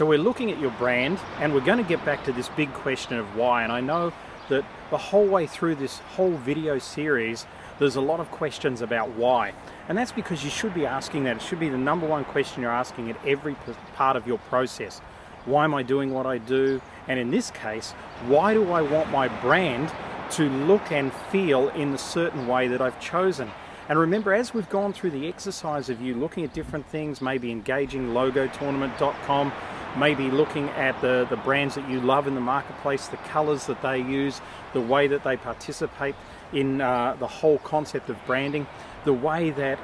we're looking at your brand, and we're going to get back to this big question of why. And I know that the whole way through this whole video series, there's a lot of questions about why. And that's because you should be asking that. It should be the #1 question you're asking at every part of your process. Why am I doing what I do? And in this case, why do I want my brand to look and feel in the certain way that I've chosen? And remember, as we've gone through the exercise of you looking at different things, maybe engaging logotournament.com, maybe looking at the brands that you love in the marketplace, the colors that they use, the way that they participate in the whole concept of branding, the way that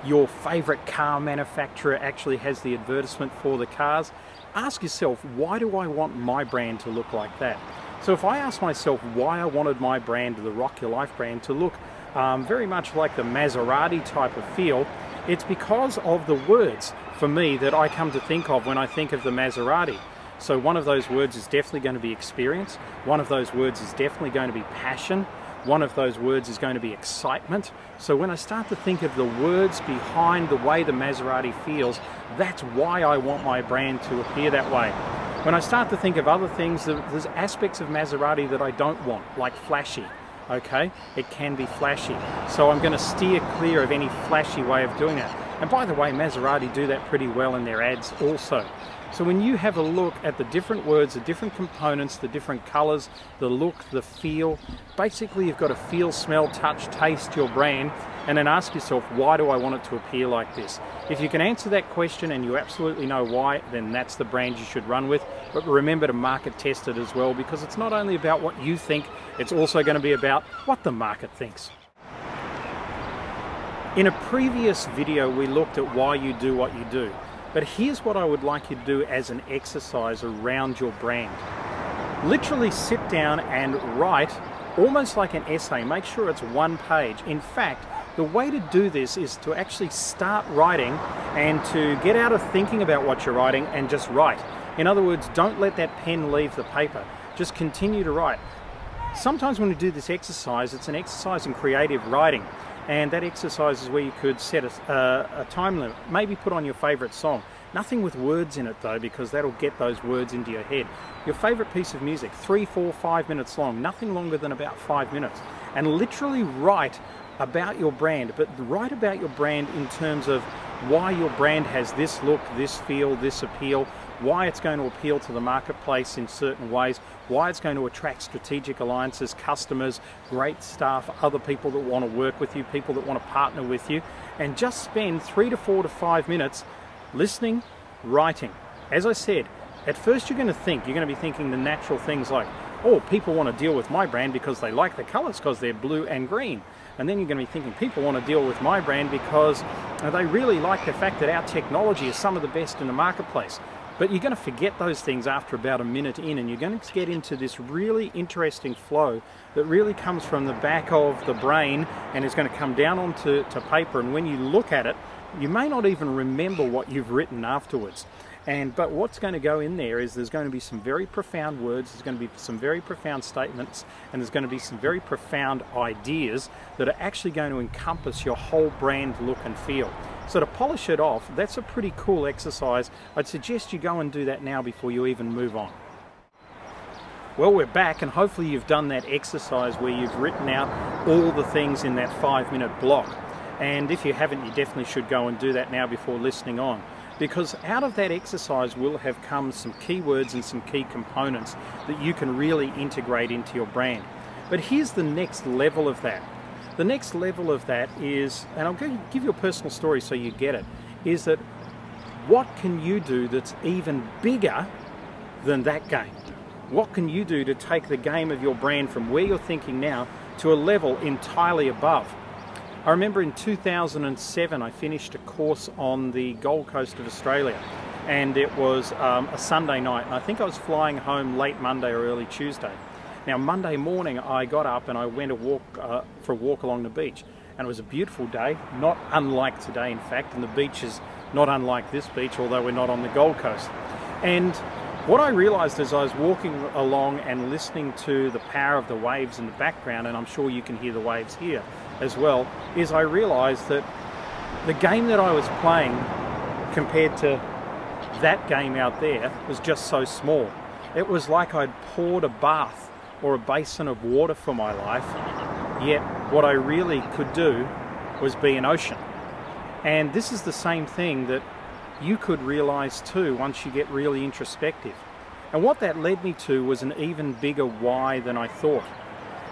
your favorite car manufacturer actually has the advertisement for the cars. Ask yourself, why do I want my brand to look like that? So if I ask myself why I wanted my brand, the Rock Your Life brand, to look very much like the Maserati type of feel, it's because of the words for me that I come to think of when I think of the Maserati. So one of those words is definitely going to be experience. One of those words is definitely going to be passion. One of those words is going to be excitement. So when I start to think of the words behind the way the Maserati feels, that's why I want my brand to appear that way. When I start to think of other things, there's aspects of Maserati that I don't want, like flashy. Okay, it can be flashy. So I'm going to steer clear of any flashy way of doing that. And by the way, Maserati do that pretty well in their ads also. So when you have a look at the different words, the different components, the different colors, the look, the feel, basically you've got to feel, smell, touch, taste your brand, and then ask yourself, why do I want it to appear like this? If you can answer that question and you absolutely know why, then that's the brand you should run with. But remember to market test it as well, because it's not only about what you think, it's also going to be about what the market thinks. In a previous video, we looked at why you do what you do. But here's what I would like you to do as an exercise around your brand. Literally sit down and write, almost like an essay. Make sure it's one page. In fact, the way to do this is to actually start writing and to get out of thinking about what you're writing and just write. In other words, don't let that pen leave the paper. Just continue to write. Sometimes when we do this exercise, it's an exercise in creative writing. And that exercise is where you could set a time limit, maybe put on your favorite song. Nothing with words in it though, because that'll get those words into your head. Your favorite piece of music, 3, 4, 5 minutes long, nothing longer than about 5 minutes. And literally write about your brand, but write about your brand in terms of why your brand has this look, this feel, this appeal, why it's going to appeal to the marketplace in certain ways, why it's going to attract strategic alliances, customers, great staff, other people that want to work with you, people that want to partner with you, and just spend 3 to 4 to 5 minutes listening, writing. As I said, at first you're going to be thinking the natural things like, oh, people want to deal with my brand because they like the colors because they're blue and green. And then you're going to be thinking people want to deal with my brand because they really like the fact that our technology is some of the best in the marketplace. But you're going to forget those things after about a minute in, and you're going to get into this really interesting flow that really comes from the back of the brain and is going to come down onto paper. And when you look at it, you may not even remember what you've written afterwards. But what's going to go in there is there's going to be some very profound words, there's going to be some very profound statements, and there's going to be some very profound ideas that are actually going to encompass your whole brand look and feel. So to polish it off, that's a pretty cool exercise. I'd suggest you go and do that now before you even move on. Well, we're back, and hopefully you've done that exercise where you've written out all the things in that 5-minute block. And if you haven't, you definitely should go and do that now before listening on. Because out of that exercise will have come some keywords and some key components that you can really integrate into your brand. But here's the next level of that. The next level of that is, and I'm going to give you a personal story so you get it, is that what can you do that's even bigger than that game? What can you do to take the game of your brand from where you're thinking now to a level entirely above? I remember in 2007 I finished a course on the Gold Coast of Australia, and it was a Sunday night, and I think I was flying home late Monday or early Tuesday. Now Monday morning I got up and I went for a walk along the beach, and it was a beautiful day, not unlike today in fact, and the beach is not unlike this beach, although we're not on the Gold Coast. And what I realized as I was walking along and listening to the power of the waves in the background, and I'm sure you can hear the waves here as well, is I realized that the game that I was playing compared to that game out there was just so small. It was like I'd poured a bath or a basin of water for my life, yet what I really could do was be an ocean. And this is the same thing that you could realize too once you get really introspective. And what that led me to was an even bigger why than I thought.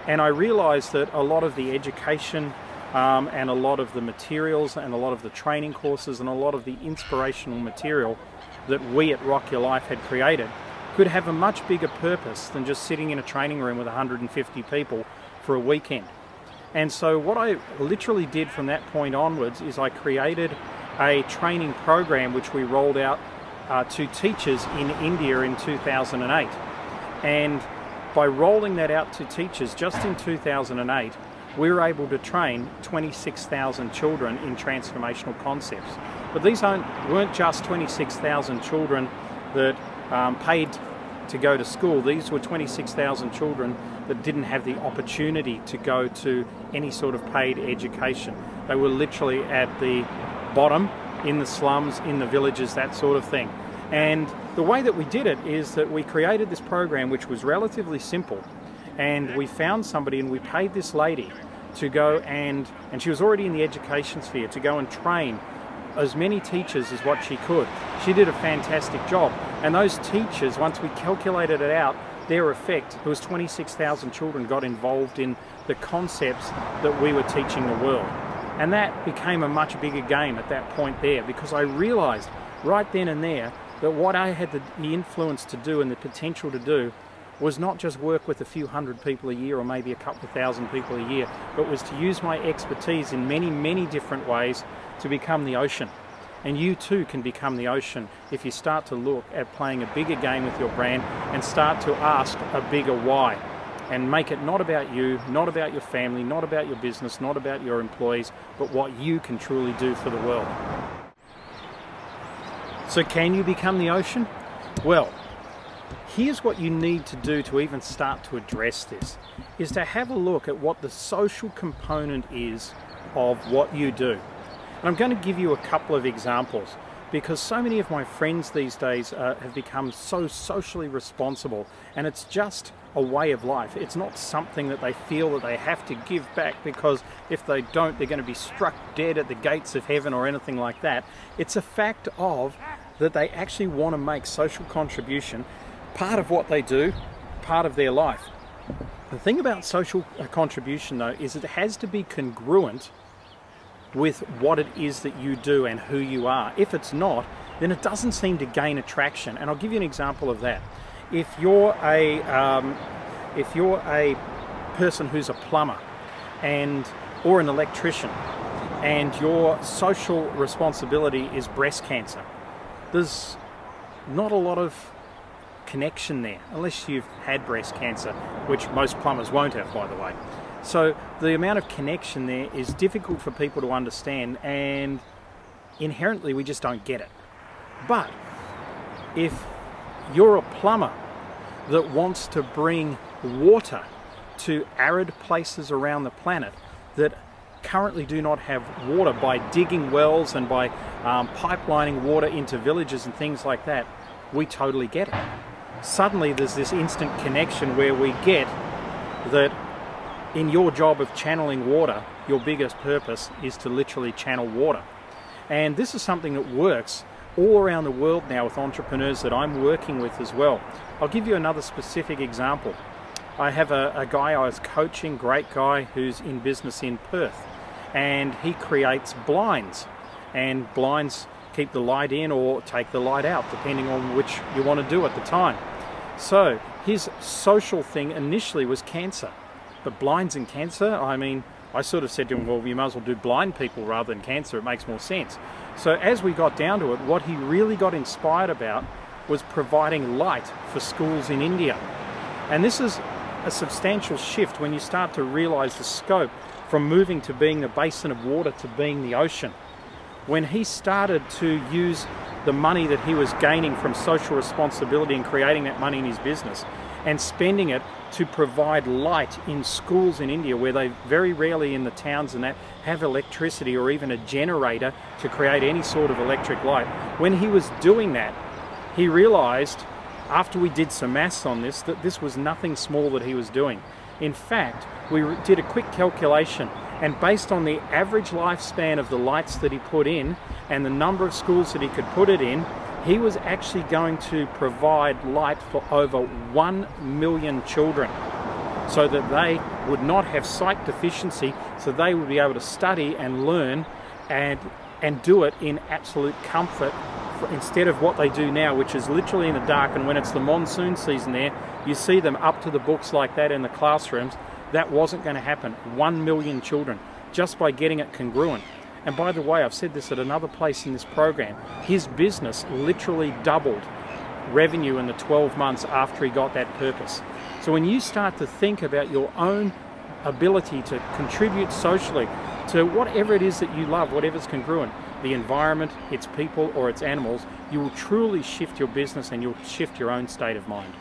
And I realized that a lot of the education and a lot of the materials and a lot of the training courses and a lot of the inspirational material that we at Rock Your Life had created could have a much bigger purpose than just sitting in a training room with 150 people for a weekend. And so what I literally did from that point onwards is I created a training program which we rolled out to teachers in India in 2008. And by rolling that out to teachers just in 2008, we were able to train 26,000 children in transformational concepts. But these weren't just 26,000 children that paid to go to school. These were 26,000 children that didn't have the opportunity to go to any sort of paid education. They were literally at the bottom, in the slums, in the villages, that sort of thing. And the way that we did it is that we created this program which was relatively simple, and we found somebody and we paid this lady to go and she was already in the education sphere, to go and train as many teachers as what she could. She did a fantastic job, and those teachers, once we calculated it out, their effect, there was 26,000 children got involved in the concepts that we were teaching the world. And that became a much bigger game at that point there, because I realized right then and there that what I had the influence to do and the potential to do was not just work with a few hundred people a year or maybe a couple of thousand people a year, but was to use my expertise in many, many different ways to become the ocean. And you too can become the ocean if you start to look at playing a bigger game with your brand and start to ask a bigger why. And make it not about you, not about your family, not about your business, not about your employees, but what you can truly do for the world. So can you become the ocean? Well, here's what you need to do to even start to address this, is to have a look at what the social component is of what you do. And I'm going to give you a couple of examples, because so many of my friends these days have become so socially responsible, and it's just a way of life. It's not something that they feel that they have to give back, because if they don't, they're going to be struck dead at the gates of heaven or anything like that. It's a fact of that they actually want to make social contribution part of what they do, part of their life. The thing about social contribution though is it has to be congruent with what it is that you do and who you are. If it's not, then it doesn't seem to gain attraction. And I'll give you an example of that. If you're a person who's a plumber or an electrician, and your social responsibility is breast cancer, there's not a lot of connection there, unless you've had breast cancer, which most plumbers won't have, by the way. So the amount of connection there is difficult for people to understand, and inherently we just don't get it. But if you're a plumber that wants to bring water to arid places around the planet that currently do not have water, by digging wells and by pipelining water into villages and things like that, we totally get it. Suddenly there's this instant connection where we get that in your job of channeling water, your biggest purpose is to literally channel water. And this is something that works all around the world now with entrepreneurs that I'm working with as well. I'll give you another specific example. I have a guy I was coaching, great guy, who's in business in Perth, and he creates blinds, and blinds keep the light in or take the light out depending on which you want to do at the time. So his social thing initially was cancer, but blinds and cancer, I mean, I sort of said to him, well, you might as well do blind people rather than cancer, it makes more sense. So as we got down to it, what he really got inspired about was providing light for schools in India. And this is a substantial shift when you start to realize the scope from moving to being the basin of water to being the ocean. When he started to use the money that he was gaining from social responsibility and creating that money in his business and spending it to provide light in schools in India, where they very rarely in the towns and that have electricity or even a generator to create any sort of electric light. When he was doing that, he realized, after we did some maths on this, that this was nothing small that he was doing. In fact, we did a quick calculation, and based on the average lifespan of the lights that he put in and the number of schools that he could put it in, he was actually going to provide light for over 1 million children, so that they would not have sight deficiency, so they would be able to study and learn and do it in absolute comfort, instead of what they do now, which is literally in the dark. And when it's the monsoon season there, you see them up to the books like that in the classrooms. That wasn't going to happen. 1 million children, just by getting it congruent. And by the way, I've said this at another place in this program, his business literally doubled revenue in the 12 months after he got that purpose. So when you start to think about your own ability to contribute socially to whatever it is that you love, whatever's congruent, the environment, its people, or its animals, you will truly shift your business and you'll shift your own state of mind.